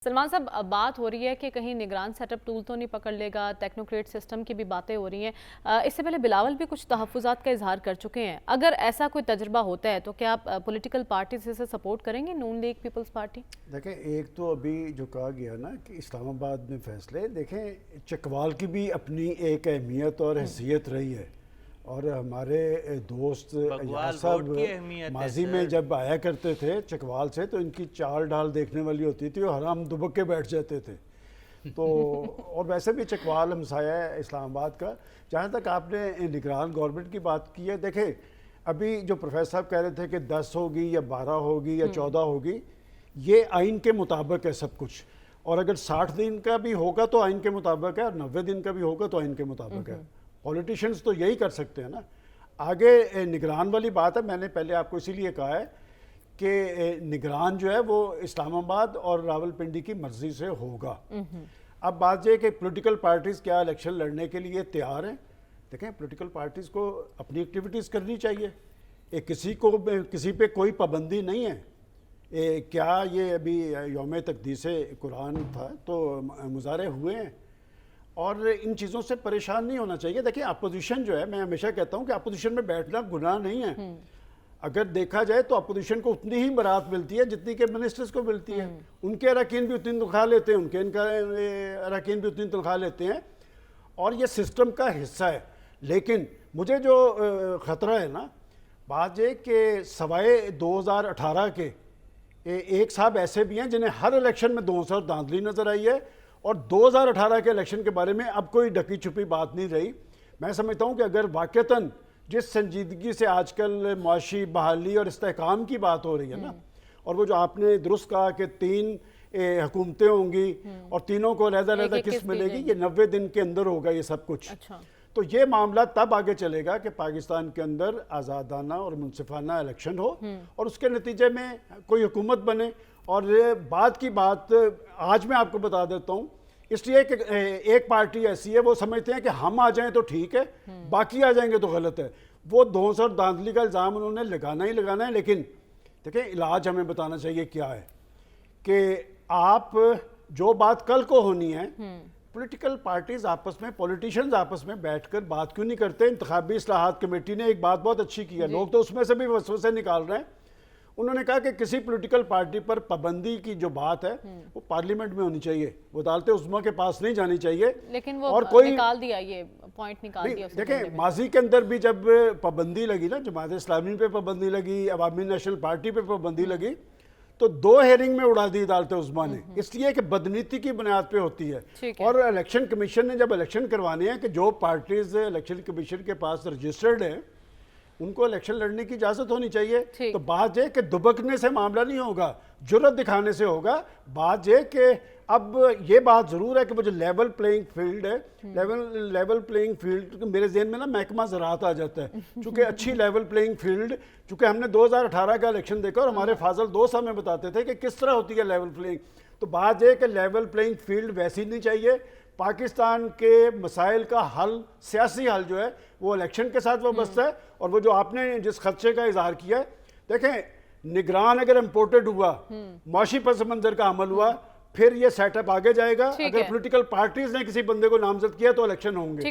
سلمان صاحب، بات ہو رہی ہے کہ کہیں نگران سیٹ اپ ٹول تو نہیں پکڑ لے گا، ٹیکنوکریٹ سسٹم کی بھی باتیں ہو رہی ہیں۔ اس سے پہلے بلاول بھی کچھ تحفظات کا اظہار کر چکے ہیں۔ اگر ایسا کوئی تجربہ ہوتا ہے تو کیا آپ پولیٹیکل پارٹیز سے سپورٹ کریں گے؟ نون لیگ پیپلز پارٹی؟ دیکھیں، ایک تو ابھی جو کہا گیا نا کہ اسلام آباد میں فیصلے، دیکھیں چکوال کی بھی اپنی ایک اہمیت اور حیثیت رہی ہے، اور ہمارے دوست صاحب ماضی میں جب آیا کرتے تھے چکوال سے تو ان کی چال ڈال دیکھنے والی ہوتی تھی اور ہم دبک کے بیٹھ جاتے تھے تو اور ویسے بھی چکوال ہمسایہ ہے اسلام آباد کا۔ جہاں تک آپ نے نگران گورنمنٹ کی بات کی ہے، دیکھیں ابھی جو پروفیسر صاحب کہہ رہے تھے کہ 10 ہوگی یا 12 ہوگی یا 14 ہوگی، یہ آئین کے مطابق ہے سب کچھ، اور اگر 60 دن کا بھی ہوگا تو آئین کے مطابق ہے، اور 90 دن کا بھی ہوگا تو آئین کے مطابق ہے۔ پولیٹیشنز تو یہی کر سکتے ہیں نا۔ آگے نگران والی بات ہے، میں نے پہلے آپ کو اسی لیے کہا ہے کہ نگران جو ہے وہ اسلام آباد اور راول پنڈی کی مرضی سے ہوگا۔ اب بات یہ کہ پولیٹیکل پارٹیز کیا الیکشن لڑنے کے لیے تیار ہیں؟ دیکھیں، پولیٹیکل پارٹیز کو اپنی ایکٹیویٹیز کرنی چاہیے، کسی پہ کوئی پابندی نہیں ہے۔ کیا یہ ابھی یوم تقدیس قرآن تھا تو مظاہرے ہوئے ہیں، اور ان چیزوں سے پریشان نہیں ہونا چاہیے۔ دیکھیں اپوزیشن جو ہے، میں ہمیشہ کہتا ہوں کہ اپوزیشن میں بیٹھنا گناہ نہیں ہے۔ اگر دیکھا جائے تو اپوزیشن کو اتنی ہی برات ملتی ہے جتنی کہ منسٹرز کو ملتی ہے، ان کے اراکین بھی اتنی تنخواہ لیتے ہیں، ان کے اراکین بھی اتنی تنخواہ لیتے ہیں، اور یہ سسٹم کا حصہ ہے۔ لیکن مجھے جو خطرہ ہے نا، بات یہ کہ سوائے 2018 کے ایک صاحب ایسے بھی ہیں جنہیں ہر الیکشن میں دھونس اور دھاندلی نظر آئی ہے، اور 2018 کے الیکشن کے بارے میں اب کوئی ڈکی چھپی بات نہیں رہی۔ میں سمجھتا ہوں کہ اگر واقعتاً جس سنجیدگی سے آج کل معاشی بحالی اور استحکام کی بات ہو رہی ہے نا، اور وہ جو آپ نے درست کہا کہ 3 حکومتیں ہوں گی اور تینوں کو علیحدہ علیحدہ قسط ملے گی، یہ 90 دن کے اندر ہوگا یہ سب کچھ، تو یہ معاملہ تب آگے چلے گا کہ پاکستان کے اندر آزادانہ اور منصفانہ الیکشن ہو، اور اس کے نتیجے میں کوئی حکومت بنے۔ اور بات کی بات آج میں آپ کو بتا دیتا ہوں، اس لیے کہ ایک پارٹی ایسی ہے وہ سمجھتے ہیں کہ ہم آ جائیں تو ٹھیک ہے، باقی آ جائیں گے تو غلط ہے۔ وہ دھونس اور دھاندلی کا الزام انہوں نے لگانا ہی لگانا ہے، لیکن دیکھیں علاج ہمیں بتانا چاہیے کیا ہے، کہ آپ جو بات کل کو ہونی ہے، پولیٹیکل پارٹیز آپس میں، پولیٹیشنز آپس میں بیٹھ کر بات کیوں نہیں کرتے؟ انتخابی اصلاحات کمیٹی نے ایک بات بہت اچھی کی ہے، لوگ تو اس میں سے بھی وسوسے نکال رہے ہیں۔ انہوں نے کہا کہ کسی پولیٹیکل پارٹی پر پابندی کی جو بات ہے وہ پارلیمنٹ میں ہونی چاہیے، وہ عدالت عظمیٰ کے پاس نہیں جانی چاہیے۔ لیکن وہ نکال دیا، یہ پوائنٹ نکال دیا۔ دیکھیں ماضی کے اندر بھی جب پابندی لگی نا، جماعت اسلامی پہ پابندی لگی، عوامی نیشنل پارٹی پہ پابندی لگی، تو 2 ہیرنگ میں اڑا دی عدالت عظمیٰ نے، اس لیے کہ بدنیتی کی بنیاد پہ ہوتی ہے۔ اور الیکشن کمیشن نے جب الیکشن کروانے ہیں کہ جو پارٹیز الیکشن کمیشن کے پاس رجسٹرڈ ہیں ان کو الیکشن لڑنے کی اجازت ہونی چاہیے۔ تو بات یہ کہ دبکنے سے معاملہ نہیں ہوگا، جرأت دکھانے سے ہوگا۔ بات یہ کہ اب یہ بات ضرور ہے کہ وہ جو لیول پلینگ فیلڈ ہے، لیول پلینگ فیلڈ میرے ذہن میں نا محکمہ زراعت آ جاتا ہے، چونکہ اچھی لیول پلینگ فیلڈ، چونکہ ہم نے 2018 کا الیکشن دیکھا اور ہمارے فاضل دوست ہمیں بتاتے تھے کہ کس طرح ہوتی ہے لیول پلینگ، تو بات یہ کہ لیول پلینگ فیلڈ ویسی نہیں چاہیے۔ پاکستان کے مسائل کا حل، سیاسی حل جو ہے وہ الیکشن کے ساتھ وابستہ ہے، اور وہ جو آپ نے جس خدشے کا اظہار کیا ہے، دیکھیں نگران اگر امپورٹڈ ہوا، معاشی پس منظر کا عمل ہوا، پھر یہ سیٹ اپ آگے جائے گا۔ اگر پولیٹیکل پارٹیز نے کسی بندے کو نامزد کیا تو الیکشن ہوں گے۔